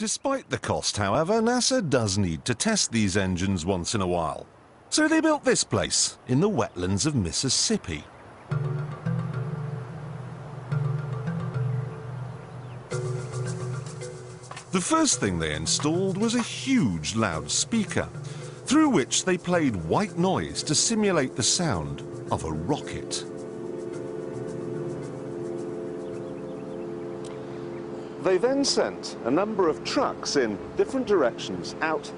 Despite the cost, however, NASA does need to test these engines once in a while. So they built this place in the wetlands of Mississippi. The first thing they installed was a huge loudspeaker, through which they played white noise to simulate the sound of a rocket. They then sent a number of trucks in different directions out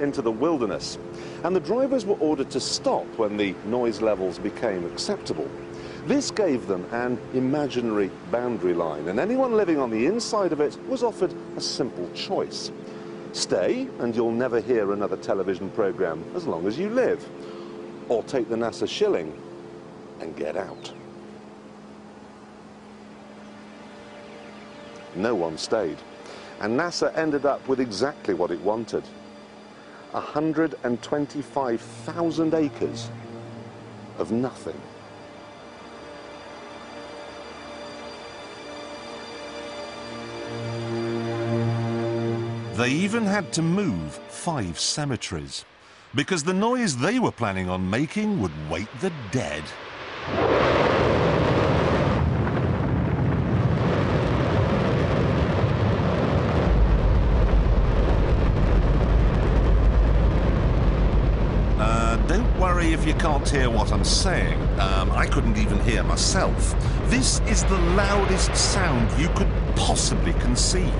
into the wilderness, and the drivers were ordered to stop when the noise levels became acceptable. This gave them an imaginary boundary line, and anyone living on the inside of it was offered a simple choice. Stay, and you'll never hear another television program as long as you live. Or take the NASA shilling and get out. No one stayed, and NASA ended up with exactly what it wanted. 125,000 acres of nothing. They even had to move 5 cemeteries, because the noise they were planning on making would wake the dead. Don't worry if you can't hear what I'm saying. I couldn't even hear myself. This is the loudest sound you could possibly conceive.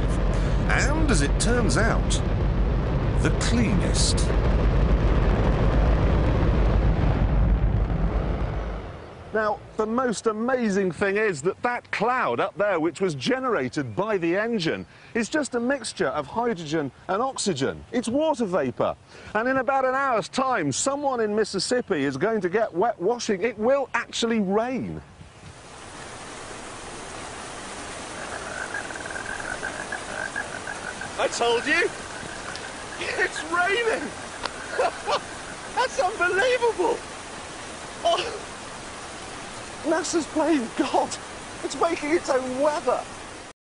And, as it turns out, the cleanest. Now, the most amazing thing is that that cloud up there, which was generated by the engine, is just a mixture of hydrogen and oxygen. It's water vapour. And in about an hour's time, someone in Mississippi is going to get wet washing. It will actually rain. I told you! It's raining! That's unbelievable! Oh. NASA's playing God. It's making its own weather.